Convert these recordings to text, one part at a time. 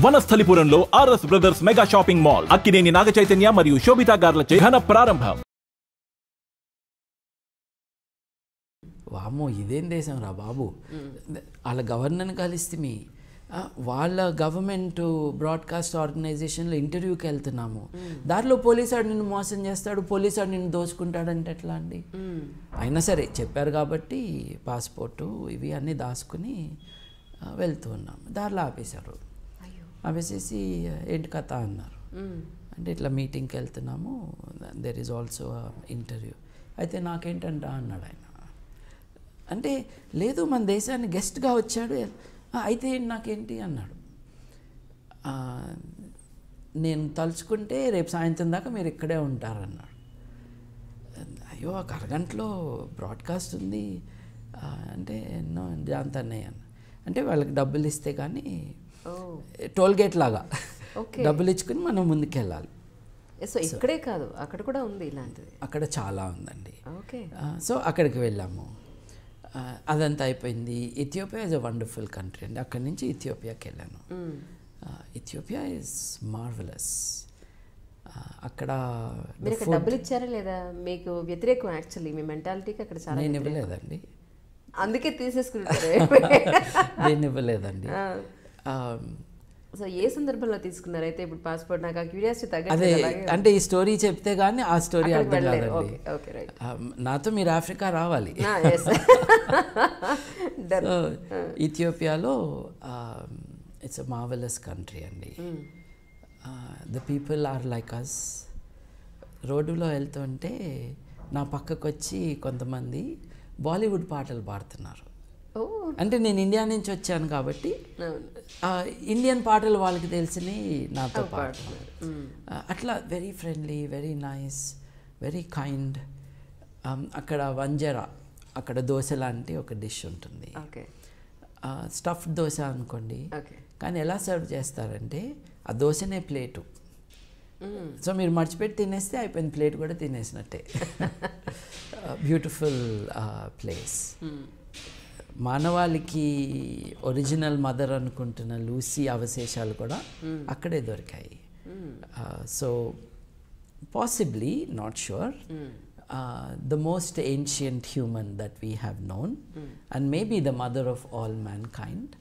వనస్థలిపురంలో RS brothers mega shopping mall Akkineni Naga Chaitanya మరియు శోభితా గార్లచే ఘన ప్రారంభం. వామ్మో ఇదేం దేశం రా బాబు, వాళ్ళ గవర్నర్ని కలిస్తే వాళ్ళ గవర్నమెంట్ బ్రాడ్కాస్ట్ ఆర్గనైజేషన్లో ఇంటర్వ్యూకి వెళ్తున్నాము, దారిలో పోలీసాడు నిన్ను మోసం చేస్తాడు, పోలీసాడు నిన్ను దోచుకుంటాడంటే ఎట్లా అండి? అయినా సరే చెప్పారు కాబట్టి పాస్పోర్టు ఇవి అన్నీ దాచుకుని వెళ్తూ ఉన్నాము. దారిలో ఆపేశారు. ఆపేసేసి ఏంటి కథ అన్నారు. అంటే ఇట్లా మీటింగ్కి వెళ్తున్నాము, దెర్ ఈజ్ ఆల్సో ఇంటర్వ్యూ. అయితే నాకేంటంట అన్నాడు ఆయన. అంటే లేదు మన దేశాన్ని గెస్ట్గా వచ్చాడు, అయితే నాకేంటి అన్నాడు. నేను తలుచుకుంటే రేపు సాయంత్రం దాకా మీరు ఇక్కడే ఉంటారన్నాడు. అయ్యో ఒక అరగంటలో బ్రాడ్కాస్ట్ ఉంది అంటే ఎన్నో జాంతన్నయ్య అన్న. అంటే వాళ్ళకి డబ్బులు ఇస్తే కానీ టోల్ గేట్ లాగా డబ్బులు ఇచ్చుకుని మనం ముందుకు వెళ్ళాలి. సో ఇక్కడే కాదు అక్కడ కూడా ఉంది ఇలాంటిది, అక్కడ చాలా ఉందండి. సో అక్కడికి వెళ్ళాము, అదంతా అయిపోయింది. Ethiopia is a wonderful country అండి. అక్కడి నుంచి ఇథియోపియాకి వెళ్ళాను. Ethiopia is marvellous. అక్కడ డబ్బులు ఇచ్చారా లేదా? మీకు వ్యతిరేకం యాక్చువల్లీ మీ మెంటాలిటీకి అక్కడ చాలా. నేను ఇవ్వలేదండి, అందుకే తీసేసుకుంటారు. నేను ఇవ్వలేదండి. సో ఏ సందర్భంలో తీసుకున్నారు అయితే? ఇప్పుడు పాస్పోర్ట్ నాకు ఆ క్యూరియాసిటీ తగ్గ అదే అంటే ఈ స్టోరీ చెప్తే కానీ ఆ స్టోరీ అర్థం కాదండి. నాతో మీరు ఆఫ్రికా రావాలి. ఇథియోపియాలో ఇట్స్ అ మార్వెలస్ కంట్రీ అండి. The people are like us. రోడ్డులో వెళ్తుంటే నా పక్కకు వచ్చి కొంతమంది బాలీవుడ్ పాటలు పాడుతున్నారు. అంటే నేను ఇండియా నుంచి వచ్చాను కాబట్టి ఇండియన్ పాటలు వాళ్ళకి తెలిసినవి నాతో పాడుతున్నారు. అట్లా very friendly, very nice, very kind. అక్కడ వంజరా, అక్కడ దోశ లాంటి ఒక డిష్ ఉంటుంది, స్టఫ్డ్ దోశ అనుకోండి. కానీ ఎలా సర్వ్ చేస్తారంటే ఆ దోశనే ప్లేటు. సో మీరు మర్చిపెట్టి తినేస్తే అయిపోయింది, ప్లేట్ కూడా తినేసినట్టే. Beautiful place. మానవాళికి ఒరిజినల్ మదర్ అనుకుంటున్న లూసీ అవశేషాలు కూడా అక్కడే దొరికాయి. So possibly, not sure, the most ancient human that we have known and maybe the mother of all mankind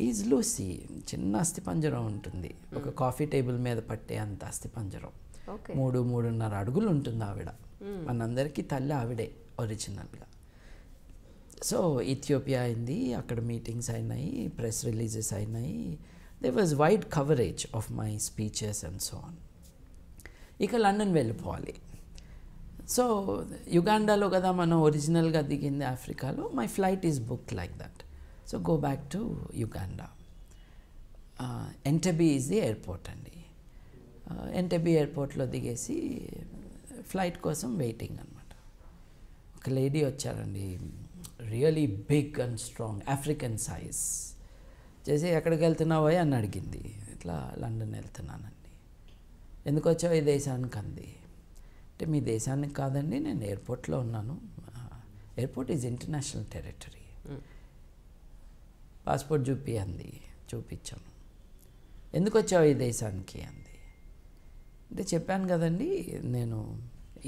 is Lucy. చిన్న అస్థిపంజరం ఉంటుంది, ఒక కాఫీ టేబుల్ మీద పట్టే అంత అస్థిపంజరం. 3-3.5 అడుగులు ఉంటుంది ఆవిడ. మనందరికీ తల్లి ఆవిడే ఒరిజినల్గా. సో ఇథియోపియా అయింది, అక్కడ మీటింగ్స్ అయినాయి, ప్రెస్ రిలీజెస్ అయినాయి. There was wide coverage of my speeches and so on. ఇక లండన్ వెళ్ళిపోవాలి. సో యుగాండాలో కదా మనం ఒరిజినల్గా దిగింది, ఆఫ్రికాలో. My flight is book like that. So go back to Uganda. Entebbe is the airport అండి. ఎంటెబీ ఎయిర్పోర్ట్లో దిగేసి ఫ్లైట్ కోసం వెయిటింగ్ అనమాట. ఒక లేడీ వచ్చారండి, really big and strong, African size. చేసి ఎక్కడికి వెళ్తున్నావో అని అడిగింది. ఇట్లా లండన్ వెళ్తున్నానండి. ఎందుకు వచ్చావు ఈ దేశానికి అంది. అంటే మీ దేశానికి కాదండి, నేను ఎయిర్పోర్ట్లో ఉన్నాను. Airport is international territory. Passport చూపి అంది. చూపించాను. ఎందుకు వచ్చావు ఈ దేశానికి అంది. అంటే చెప్పాను కదండి, నేను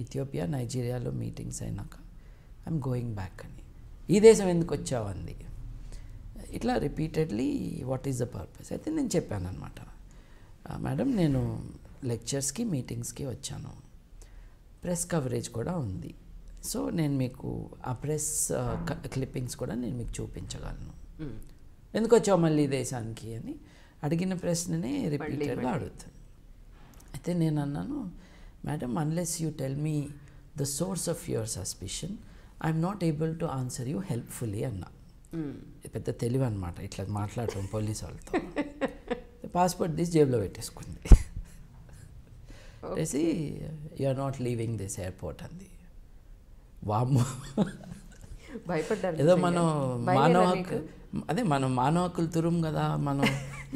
ఇథియోపియా, నైజీరియాలో మీటింగ్స్ అయినాక ఐఎమ్ గోయింగ్ బ్యాక్ అని. ఈ దేశం ఎందుకు వచ్చావు అంది. ఇట్లా repeatedly what is the purpose. అయితే నేను చెప్పాను అనమాట, మేడం నేను లెక్చర్స్కి, మీటింగ్స్కి వచ్చాను, ప్రెస్ కవరేజ్ కూడా ఉంది. సో నేను మీకు ఆ ప్రెస్ క్లిప్పింగ్స్ కూడా నేను మీకు చూపించగలను. ఎందుకు వచ్చావు మళ్ళీ దేశానికి అని అడిగిన ప్రశ్ననే రిపీటెడ్గా అడుగుతాను. అయితే నేను అన్నాను, madam unless you tell me the source of your suspicion I'm not able to answer you helpfully అన్నా. పెద్ద తెలివి అనమాట ఇట్లా మాట్లాడటం పోలీసు వాళ్ళతో. పాస్పోర్ట్ తీసి జేబులో పెట్టేసుకుంది. చేసి you are not leaving this airport అంది. వామ్మో, భయపడ్డారు. ఏదో మనం మానవ హక్కు, అదే మనం మానవ హక్కులు తురుం కదా మనం.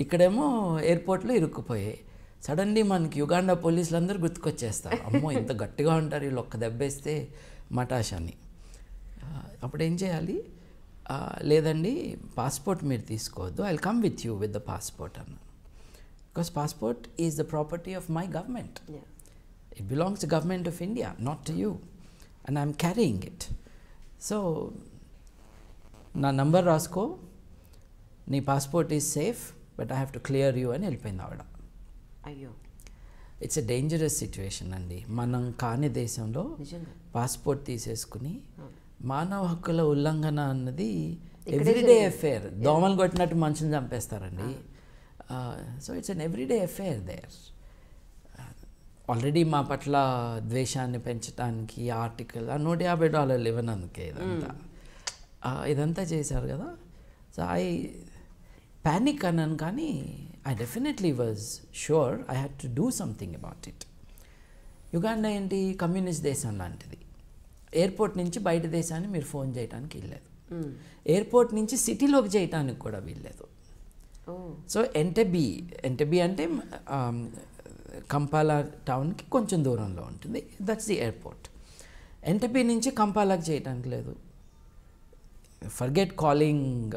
ఇక్కడేమో ఎయిర్పోర్ట్లో ఇరుక్కుపోయాయి. సడన్లీ మనకి యుగాండా పోలీసులు అందరూ గుర్తుకొచ్చేస్తారు. అమ్మో ఇంత గట్టిగా ఉంటారు వీళ్ళు, ఒక్క దెబ్బేస్తే మటాష్ అని. అప్పుడు ఏం చేయాలి, లేదండి పాస్పోర్ట్ మీరు తీసుకోవద్దు, I will come with you with the passport అన్నాను. because passport is the property of my government. Yeah. It belongs to government of India, not to you, and I'm carrying it. So నా number రాసుకో, నీ passport is safe, but I have to clear you అని వెళ్ళిపోయింది ఆవిడ. అయ్యో, it's a dangerous situation అండి. మనం కాని దేశంలో నిజంగా పాస్పోర్ట్ తీసేసుకుని మానవ హక్కుల ఉల్లంఘన అన్నది ఎవ్రీడే అఫేర్. దోమలు కొట్టినట్టు మనుషుని చంపేస్తారండి. So it's an everyday affair there. Already మా పట్ల ద్వేషాన్ని పెంచడానికి ఆర్టికల్ $150 ఇవ్వనందుకే ఇదంతా చేశారు కదా. సో ఐ ప్యానిక్ అన్నాను, కానీ I definitely was sure I had to do something about it. Uganda ఏంటి, కమ్యూనిస్ట్ దేశం లాంటిది. ఎయిర్పోర్ట్ నుంచి బయట దేశాన్ని మీరు ఫోన్ చేయడానికి వీల్లేదు, ఎయిర్పోర్ట్ నుంచి సిటీలోకి చేయడానికి కూడా వీల్లేదు. సో ఎంటెబీ అంటే కంపాలా టౌన్కి కొంచెం దూరంలో ఉంటుంది, దట్స్ ది ఎయిర్పోర్ట్. ఎంటెబీ నుంచి కంపాలాకి చేయడానికి లేదు. Forget calling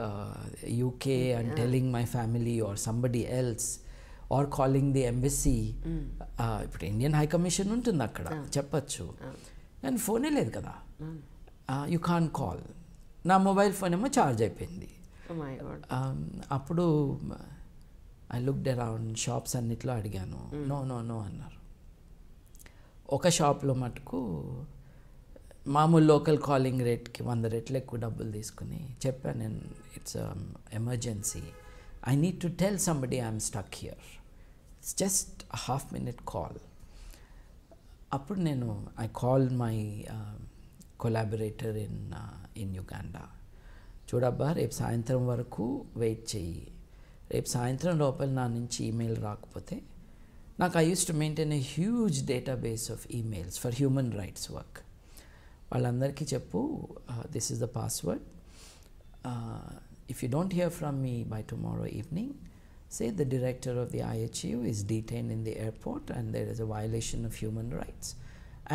UK and telling my family or somebody else or calling the embassy. ఇప్పుడు ఇండియన్ హై కమిషన్ ఉంటుంది అక్కడ, చెప్పచ్చు, కానీ ఫోనే లేదు కదా. You can call. నా మొబైల్ ఫోన్ ఏమో ఛార్జ్ అయిపోయింది. అప్పుడు ఐ లుక్డ్ అరౌండ్, షాప్స్ అన్నిట్లో అడిగాను, నో నో నో అన్నారు. ఒక షాప్లో మటుకు మామూలు లోకల్ కాలింగ్ రేట్కి 100 రెట్లు ఎక్కువ డబ్బులు తీసుకుని చెప్పాను నేను, it's emergency, I need to tell somebody I'm stuck here, it's just a half-minute call. అప్పుడు నేను I call my collaborator in Uganda. చూడబ్బా, రేపు సాయంత్రం వరకు వెయిట్ చెయ్యి, రేపు సాయంత్రం లోపల నా నుంచి ఈమెయిల్ రాకపోతే, నాకు I use to maintain a huge database of emails for human rights work. వాళ్ళందరికీ చెప్పు, this is the password, if you don't here from me by tomorrow evening, say the director of the IHU is detained in the airport and there is a violation of human rights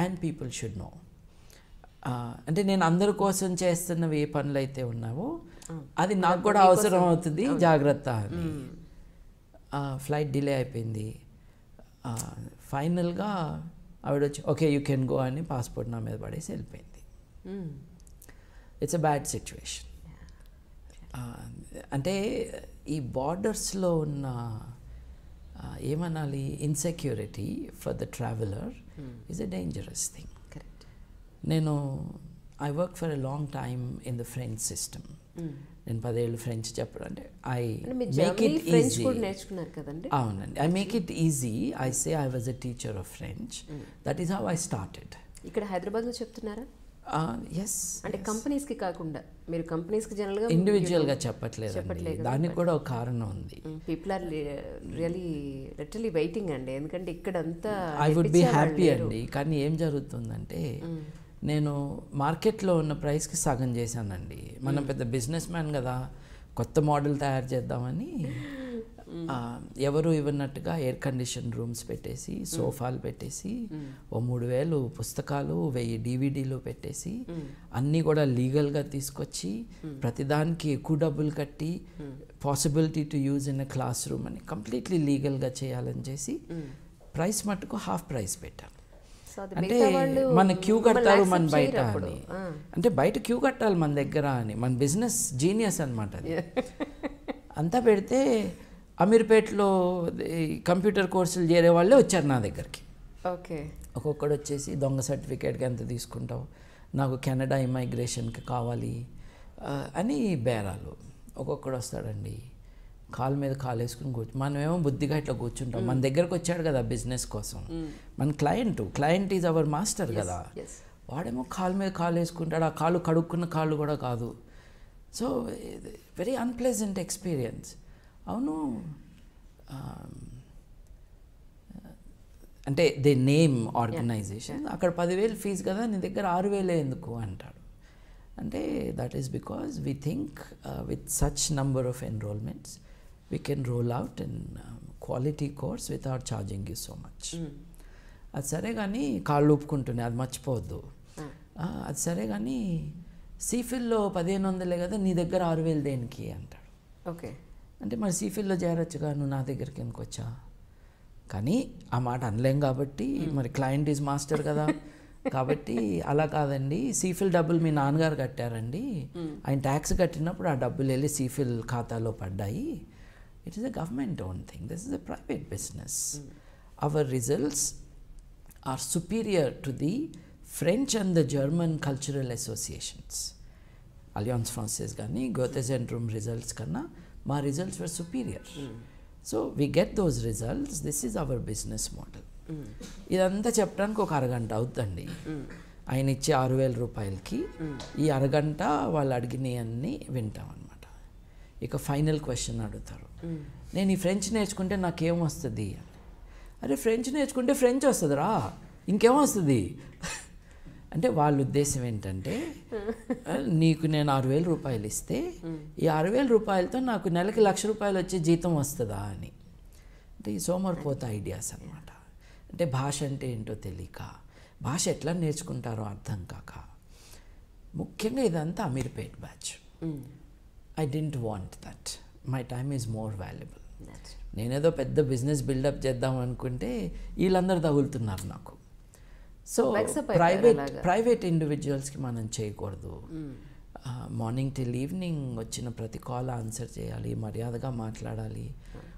and people should know. అంటే నేను అందరి కోసం చేస్తున్నవి ఏ పనులు అయితే ఉన్నావో అది నాకు కూడా అవసరం అవుతుంది, జాగ్రత్త అని. ఫ్లైట్ డిలే అయిపోయింది. ఫైనల్గా ఆవిడ వచ్చి ఓకే యూ కెన్ గో అని పాస్పోర్ట్ నా మీద పడేసి వెళ్ళిపోయింది. It's a bad situation. అంటే ఈ బార్డర్స్లో ఉన్న ఏమనాలి, insecurity for the traveller is a dangerous thing. నేను I work for a long time in the French system. నేను 10 ఏళ్ళు ఫ్రెంచ్ చెప్పడం అంటే ఐ మేక్ ఇట్ ఈజీ. అవునండి, I make it easy. I say I was a teacher of French. That is how I started. ఇక్కడ హైదరాబాద్లో చెప్తున్నారా? Yes. అంటే కంపెనీస్కి కాకుండా మీరు కంపెనీస్కి జనరల్గా ఇండివిజువల్గా చెప్పట్లేదు, దానికి కూడా ఒక కారణం ఉంది. People are really literally waiting అండి, ఎందుకంటే ఇక్కడ అంతా ఐ వుడ్ బి హ్యాపీ అండి. కానీ ఏం జరుగుతుందంటే నేను మార్కెట్లో ఉన్న ప్రైస్కి సగం చేశానండి. మనం పెద్ద బిజినెస్ మ్యాన్ కదా, కొత్త మోడల్ తయారు చేద్దామని ఎవరు ఇవ్వనట్టుగా ఎయిర్ కండిషన్ రూమ్స్ పెట్టేసి, సోఫాలు పెట్టేసి, 3000 పుస్తకాలు, 1000 DVDలు పెట్టేసి, అన్నీ కూడా లీగల్గా తీసుకొచ్చి, ప్రతిదానికి ఎక్కువ డబ్బులు కట్టి, possibility to use in a class room అని కంప్లీట్లీ లీగల్గా చేయాలని చేసి ప్రైస్ మట్టుకు హాఫ్ ప్రైస్ పెట్టాను. అంటే మన క్యూ కట్టాలి మన బయట అని, అంటే బయట క్యూ కట్టాలి మన దగ్గర అని, మన బిజినెస్ జీనియస్ అనమాట అది. అంతా పెడితే అమీర్పేటలో కంప్యూటర్ కోర్సులు చేరే వాళ్ళే వచ్చారు నా దగ్గరికి. ఓకే, ఒక్కొక్కడు వచ్చేసి దొంగ సర్టిఫికేట్కి ఎంత తీసుకుంటావు, నాకు కెనడా ఇమైగ్రేషన్కి కావాలి అని బేరాలు. ఒక్కొక్కడు వస్తాడండి, కాలు మీద కాలు వేసుకుని మనమేమో బుద్ధిగా ఇట్లా కూర్చుంటాం. మన దగ్గరకు వచ్చాడు కదా బిజినెస్ కోసం, మన క్లయింట్ ఈజ్ అవర్ మాస్టర్ కదా, వాడేమో కాలు మీద కాలు వేసుకుంటాడు. ఆ కాలు కడుక్కున్న కాళ్ళు కూడా కాదు. So very unpleasant experience. అవును, అంటే దే నేమ్ ఆర్గనైజేషన్, అక్కడ 10,000 ఫీజు కదా, నీ దగ్గర 6,000 ఎందుకు అంటాడు. అంటే that is because we think with such number of enrolments we can roll out in quality course without charging you so much. అది సరే కానీ కాళ్ళు ఊపుకుంటున్నాయి, అది మర్చిపోవద్దు. అది సరే కానీ సీఫిల్లో 1,500 కదా, నీ దగ్గర 6,000 దేనికి అంటాడు. ఓకే, అంటే మరి సీఫిల్లో చేరొచ్చుగా, నువ్వు నా దగ్గరికి ఎందుకు వచ్చా కానీ ఆ మాట అనలేం కాబట్టి మరి క్లయింట్ ఈజ్ మాస్టర్ కదా. కాబట్టి అలా కాదండి, సీఫిల్ డబ్బులు మీ నాన్నగారు కట్టారండి, ఆయన ట్యాక్స్ కట్టినప్పుడు ఆ డబ్బులు వెళ్ళి సీఫిల్ ఖాతాలో పడ్డాయి. It is a government own thing, this is a private business. Our results are superior to the French and the German cultural associations. Alliance Francaise కానీ గోతే సెంట్రూమ్ రిజల్ట్స్ కన్నా మా results were superior. So we get those results, this is our business model. ఇదంతా చెప్పడానికి ఒక అరగంట అవుతుందండి. ఆయన ఇచ్చే 6,000 రూపాయలకి ఈ అరగంట వాళ్ళు అడిగినవన్నీ వింటాం అనమాట. ఇక ఫైనల్ క్వశ్చన్ అడుగుతారు, నేను ఈ ఫ్రెంచ్ నేర్చుకుంటే నాకేం వస్తుంది? అరే ఫ్రెంచ్ నేర్చుకుంటే ఫ్రెంచ్ వస్తుందిరా, ఇంకేం వస్తుంది అంటే వాళ్ళ ఉద్దేశం ఏంటంటే, నీకు నేను 6,000 రూపాయలు ఇస్తే ఈ 6,000 రూపాయలతో నాకు నెలకి 1,00,000 రూపాయలు వచ్చే జీతం వస్తుందా అని. అంటే ఈ సోమరిపోత ఐడియాస్ అనమాట. అంటే భాష అంటే ఏంటో తెలియక, భాష ఎట్లా నేర్చుకుంటారో అర్థం కాక. ముఖ్యంగా ఇదంతా Ameerpet batch. I didn't want that, my time is more valuable. నేనేదో పెద్ద బిజినెస్ బిల్డప్ చేద్దాం అనుకుంటే వీళ్ళందరూ తగులుతున్నారు నాకు. సో ప్రైవేట్ ఇండివిజువల్స్కి మనం చేయకూడదు. మార్నింగ్ టిల్ ఈవినింగ్ వచ్చిన ప్రతి కాల్ ఆన్సర్ చేయాలి, మర్యాదగా మాట్లాడాలి.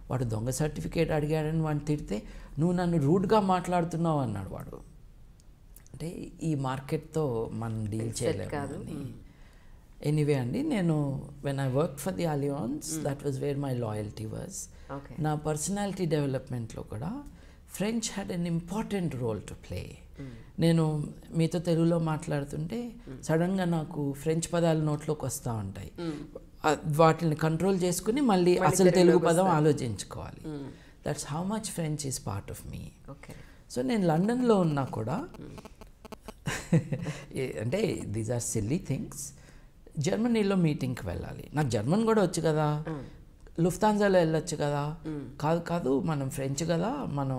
వాడు దొంగ సర్టిఫికేట్ అడిగాడని వాడిని తిడితే నువ్వు నన్ను రూడ్గా మాట్లాడుతున్నావు అన్నాడు వాడు. అంటే ఈ మార్కెట్తో మనం డీల్ చేయలేము. ఎనీవే అండి, నేను when I work for the Alliance, that was where my loyalty was. నా పర్సనాలిటీ డెవలప్మెంట్లో కూడా French had an important role to play. నేను మీతో తెలుగులో మాట్లాడుతుంటే సడన్గా నాకు ఫ్రెంచ్ పదాలు నోట్లోకి వస్తూ ఉంటాయి. వాటిని కంట్రోల్ చేసుకుని మళ్ళీ అసలు తెలుగు పదం ఆలోచించుకోవాలి. That's how much French is part of me. So నేను లండన్లో ఉన్నా కూడా అంటే దీస్ ఆర్ సిల్లీ థింగ్స్. జర్మనీలో మీటింగ్కి వెళ్ళాలి, నాకు జర్మన్ కూడా వచ్చు కదా, లుఫ్తాన్జాలో వెళ్ళొచ్చు కదా. కాదు మనం ఫ్రెంచ్ కదా, మనం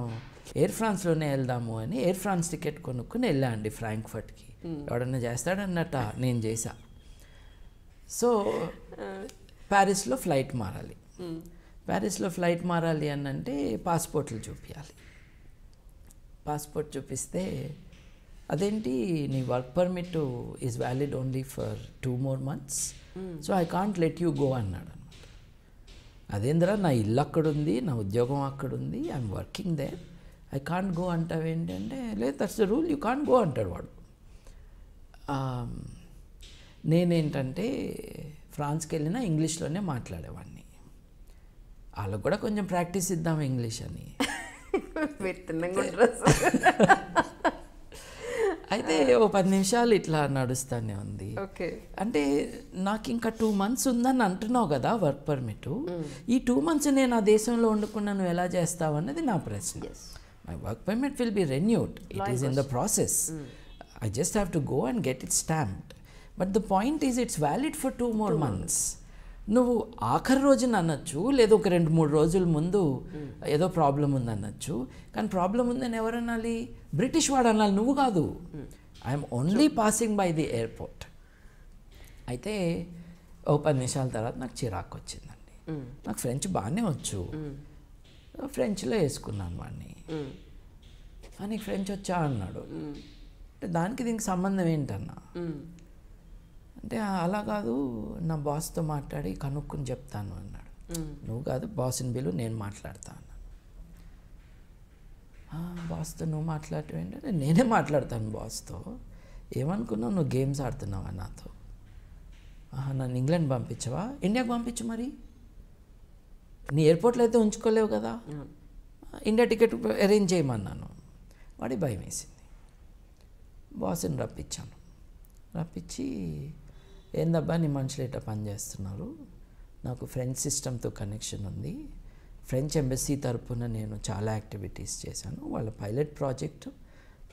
ఎయిర్ ఫ్రాన్స్లోనే వెళ్దాము అని ఎయిర్ ఫ్రాన్స్ టికెట్ కొనుక్కుని వెళ్ళా అండి ఫ్రాంక్ఫర్ట్కి. ఎవడన్నా చేస్తాడన్నట్ట నేను చేశా. సో ప్యారిస్లో ఫ్లైట్ మారాలి. ప్యారిస్లో ఫ్లైట్ మారాలి అని అంటే పాస్పోర్ట్లు చూపించాలి. పాస్పోర్ట్ చూపిస్తే అదేంటి నీ work permit is valid only for 2 more months, so I can't let you go అన్నాడు అనమాట. అదేంద్రా, నా ఇల్లు అక్కడుంది, నా ఉద్యోగం అక్కడుంది, I'm working there, I can't go అంటావు ఏంటంటే, లేదు that's the rule, you can't go అంటాడు వాడు. నేనేంటంటే ఫ్రాన్స్కి వెళ్ళినా ఇంగ్లీష్లోనే మాట్లాడేవాడిని. వాళ్ళకు కూడా కొంచెం ప్రాక్టీస్ ఇద్దాం ఇంగ్లీష్ అని. అయితే ఓ 10 నిమిషాలు ఇట్లా నడుస్తూనే ఉంది. అంటే నాకు ఇంకా 2 months ఉందని అంటున్నావు కదా వర్క్ పర్మిట్, ఈ 2 months నేను ఆ దేశంలో ఉండకుండా నువ్వు ఎలా చేస్తావు అన్నది నా ప్రశ్న. My work permit will be renewed, it is in the process, I just have to go and get it stamped. But the point is it's valid for 2 more months. నువ్వు ఆఖరి రోజున అనొచ్చు, లేదా ఒక 2-3 రోజుల ముందు ఏదో ప్రాబ్లం ఉందనొచ్చు. కానీ ప్రాబ్లం ఉందని ఎవరు అనాలి? బ్రిటిష్ వాడు అనాలి, నువ్వు కాదు. I'm only passing by the airport. అయితే ఓ 10 నిమిషాల తర్వాత నాకు చిరాకు వచ్చిందండి. నాకు ఫ్రెంచ్ బాగానే వచ్చు, ఫ్రెంచ్లో వేసుకున్నాను వాడిని. నీకు ఫ్రెంచ్ వచ్చా అన్నాడు. అంటే దానికి దీనికి సంబంధం ఏంటన్నా అంటే, అలా కాదు, నా బాస్తో మాట్లాడి కనుక్కుని చెప్తాను అన్నాడు. నువ్వు కాదు, బాస్ని బిలు, నేను మాట్లాడతా అన్నాను. బాస్తో నువ్వు మాట్లాడటం ఏంటంటే, నేనే మాట్లాడతాను బాస్తో. ఏమనుకున్నావు, నువ్వు గేమ్స్ ఆడుతున్నావా నాతో? నన్ను ఇంగ్లాండ్ పంపించవా? ఇండియాకి పంపించు, మరి నీ ఎయిర్పోర్ట్లో అయితే ఉంచుకోలేవు కదా, ఇండియా టికెట్ అరేంజ్ చేయమన్నాను. వాడి భయం వేసింది. బాస్ని రప్పించాను. రప్పించి, ఏందబ్బా నీ మనుషులు ఇట్లా పనిచేస్తున్నారు, నాకు ఫ్రెంచ్ సిస్టమ్తో కనెక్షన్ ఉంది, ఫ్రెంచ్ ఎంబసీ తరపున నేను చాలా యాక్టివిటీస్ చేశాను. వాళ్ళ పైలట్ ప్రాజెక్టు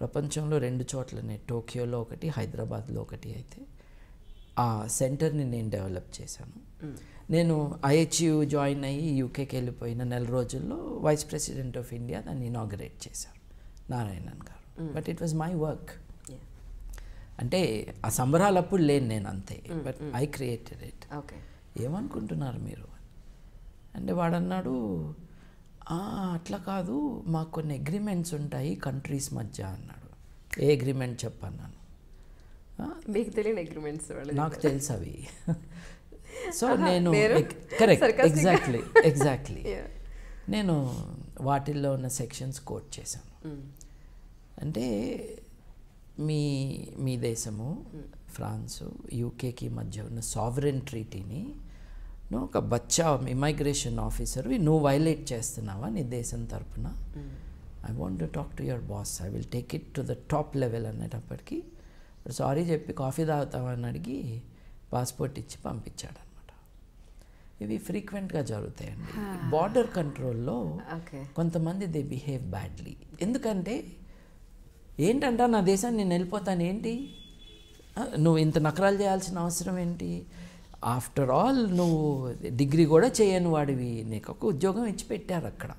ప్రపంచంలో 2 చోట్లనే, టోక్యోలో ఒకటి, హైదరాబాద్లో ఒకటి. అయితే ఆ సెంటర్ని నేను డెవలప్ చేశాను. నేను IHU జాయిన్ అయ్యి యూకేకి వెళ్ళిపోయిన 4 రోజుల్లో వైస్ ప్రెసిడెంట్ ఆఫ్ ఇండియా దాన్ని ఇనాగరేట్ చేశారు, నారాయణన్ గారు. But it was my work. అంటే ఆ సంబరాలు అప్పుడు లేను నేను, అంతే. But I created it. ఏమనుకుంటున్నారు మీరు అంటే వాడన్నాడు, అట్లా కాదు, మాకు కొన్ని అగ్రిమెంట్స్ ఉంటాయి కంట్రీస్ మధ్య అన్నాడు. ఏ అగ్రిమెంట్ చెప్పన్నాను. మీకు తెలియని అగ్రిమెంట్స్ నాకు తెలుసు అవి. సో నేను కరెక్ట్ ఎగ్జాక్ట్లీ నేను వాటిల్లో ఉన్న సెక్షన్స్ కోట్ చేశాను. అంటే మీ దేశము ఫ్రాన్సు యూకేకి మధ్య ఉన్న సావరెన్ ట్రీటీని ఒక బచ్చా ఇమైగ్రేషన్ ఆఫీసర్ నువ్వు వైలేట్ చేస్తున్నావా నీ దేశం తరపున, I want to talk to your boss, I will take it to the top level అనేటప్పటికీ సారీ చెప్పి కాఫీ తాగుతామని అడిగి పాస్పోర్ట్ ఇచ్చి పంపించాడు అనమాట. ఇవి ఫ్రీక్వెంట్గా జరుగుతాయండి. బార్డర్ కంట్రోల్లో కొంతమంది దే బిహేవ్ బ్యాడ్లీ. ఎందుకంటే ఏంటంట నా దేశాన్ని నేను వెళ్ళిపోతాను ఏంటి, నువ్వు ఇంత నకరాలు చేయాల్సిన అవసరం ఏంటి, ఆఫ్టర్ ఆల్ నువ్వు డిగ్రీ కూడా చేయని వాడివి, నీకు ఒక ఉద్యోగం ఇచ్చి పెట్టారు అక్కడ,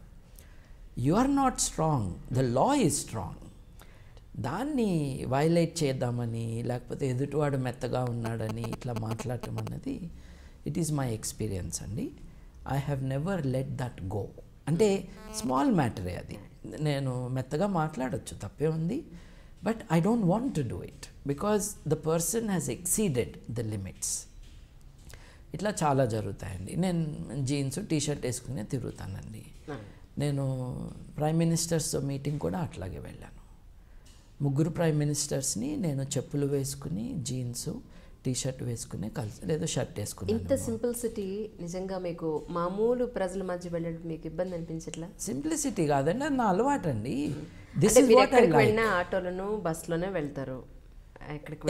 you are not strong, the law is strong. దాన్ని వైలేట్ చేద్దామని లేకపోతే ఎదుటివాడు మెత్తగా ఉన్నాడని ఇట్లా మాట్లాడటం అన్నది ఇట్ ఈస్ మై ఎక్స్పీరియన్స్ అండి. I have never let that go. అంటే స్మాల్ మ్యాటరే అది, నేను మెత్తగా మాట్లాడచ్చు తప్పే ఉంది, but I don't want to do it because the person has exceeded the limits. ఇట్లా చాలా జరుగుతాయండి. నేను జీన్స్ టీషర్ట్ వేసుకునే తిరుగుతానండి. నేను ప్రైమ్ మినిస్టర్స్తో మీటింగ్ కూడా అట్లాగే వెళ్ళాను. 3 ప్రైమ్ మినిస్టర్స్ని నేను చెప్పులు వేసుకుని జీన్స్ టీషర్ట్ వేసుకుని కలిసి లేదా షర్ట్ వేసుకుని. ఇంత సింప్లిసిటీ నిజంగా మీకు మామూలు ప్రజల మధ్య వెళ్ళడం మీకు ఇబ్బంది అనిపించట్లా? సింప్లిసిటీ కాదండి, అది నా అలవాటు అండి. వెళ్ళినా ఆటోలను బస్సులోనే వెళ్తారు,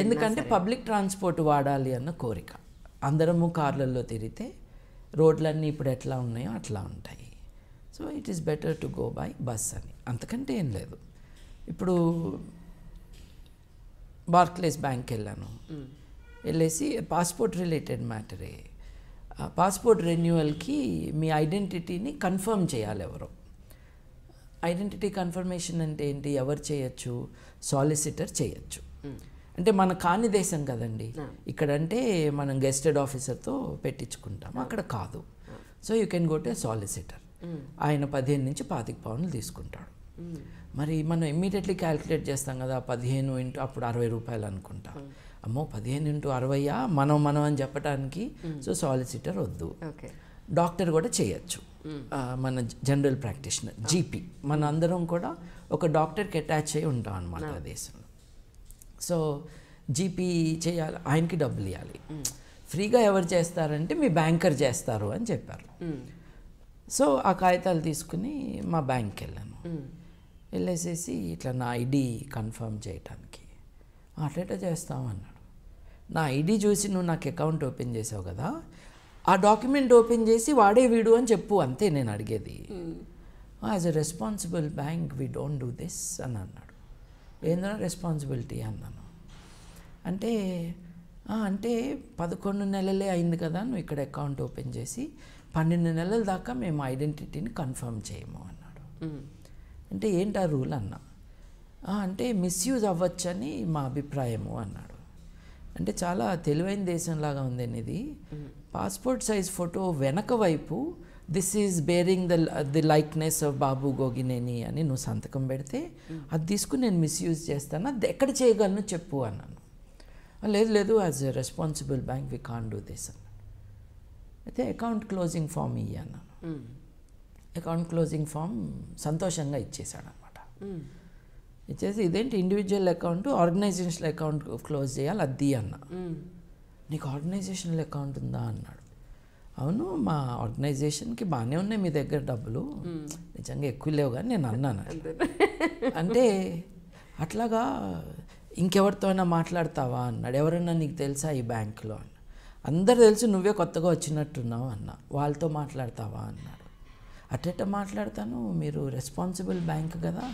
ఎందుకంటే పబ్లిక్ ట్రాన్స్పోర్ట్ వాడాలి అన్న కోరిక. అందరము కార్లలో తిరిగితే రోడ్లన్నీ ఇప్పుడు ఎట్లా ఉన్నాయో అట్లా ఉంటాయి. So it is better to go by bus అని, అంతకంటే ఏం లేదు. ఇప్పుడు బార్క్లేస్ బ్యాంక్ వెళ్ళాను, వెళ్ళేసి పాస్పోర్ట్ రిలేటెడ్ మ్యాటరే, పాస్పోర్ట్ రెన్యువల్కి మీ ఐడెంటిటీని కన్ఫర్మ్ చేయాలి ఎవరో. ఐడెంటిటీ కన్ఫర్మేషన్ అంటే ఏంటి, ఎవరు చేయొచ్చు, సాలిసిటర్ చేయొచ్చు. అంటే మన కాని దేశం కదండి, ఇక్కడంటే మనం గెస్టెడ్ ఆఫీసర్తో పెట్టించుకుంటాం, అక్కడ కాదు. So you can go to solicitor, ఆయన 15 నుంచి 25 పౌండ్లు తీసుకుంటాడు. మరి మనం ఇమ్మీడియట్లీ క్యాలిక్యులేట్ చేస్తాం కదా, 15 ఇంటూ అప్పుడు 60 రూపాయలు అనుకుంటా. అమ్మో 15 ఇంటూ 60 మనం అని చెప్పడానికి. సో సాలిసిటర్ వద్దు. డాక్టర్ కూడా చేయొచ్చు, మన జనరల్ ప్రాక్టీషనర్ జీపీ, మన అందరం కూడా ఒక డాక్టర్కి అటాచ్ అయ్యి ఉంటాం అన్నమాట ఆ దేశంలో. సో జీపీ చేయాలి, ఆయనకి డబ్బులు ఇవ్వాలి. ఫ్రీగా ఎవరు చేస్తారంటే మీ బ్యాంకర్ చేస్తారు అని చెప్పారు. సో ఆ కాగితాలు తీసుకుని మా బ్యాంక్కి వెళ్ళాను. వెళ్ళేసేసి ఇట్లా నా ఐడి కన్ఫర్మ్ చేయటానికి అట్లా చేస్తామన్నాడు. నా ఐడి చూసి నువ్వు నాకు అకౌంట్ ఓపెన్ చేసావు కదా, ఆ డాక్యుమెంట్ ఓపెన్ చేసి వాడే వీడు అని చెప్పు, అంతే నేను అడిగేది. As a responsible bank we don't do this అని అన్నాడు. ఏందో రెస్పాన్సిబిలిటీ అన్నాను. అంటే 11 నెలలే అయింది కదా నువ్వు ఇక్కడ అకౌంట్ ఓపెన్ చేసి, 12 నెలల దాకా మేము ఐడెంటిటీని కన్ఫర్మ్ చేయము అన్నాడు. అంటే ఏంటి ఆ రూల్ అన్నా. అంటే మిస్యూజ్ అవ్వచ్చని మా అభిప్రాయము అన్నాడు. అంటే చాలా తెలివైన దేశంలాగా ఉందండి ఇది. పాస్పోర్ట్ సైజ్ ఫోటో వెనక వైపు this is bearing the likeness of Babu Gogineni అని నువ్వు సంతకం పెడితే అది తీసుకుని నేను మిస్యూజ్ చేస్తాను, అది ఎక్కడ చేయగలను చెప్పు అన్నాను. లేదు as a responsible bank we can't do this అన్నాడు. అయితే అకౌంట్ క్లోజింగ్ ఫామ్ ఇయ్యి అన్నాను. అకౌంట్ క్లోజింగ్ ఫామ్ సంతోషంగా ఇచ్చేసాడు అనమాట. ఇచ్చేసి ఇదేంటి individual account organisational account close చేయాలి అది అన్నా. నీకు ఆర్గనైజేషనల్ అకౌంట్ ఉందా అన్నాడు. అవును మా ఆర్గనైజేషన్కి బాగానే ఉన్నాయి మీ దగ్గర డబ్బులు, నిజంగా ఎక్కువ లేవు కానీ నేను అన్నాను. అంటే అట్లాగా ఇంకెవరితో అయినా మాట్లాడతావా అన్నాడు. ఎవరన్నా నీకు తెలుసా ఈ బ్యాంకులో అన్న. అందరు తెలుసు, నువ్వే కొత్తగా వచ్చినట్టున్నావు అన్న. వాళ్ళతో మాట్లాడతావా అన్నాడు. అట్ట మాట్లాడతాను, మీరు రెస్పాన్సిబుల్ బ్యాంక్ కదా.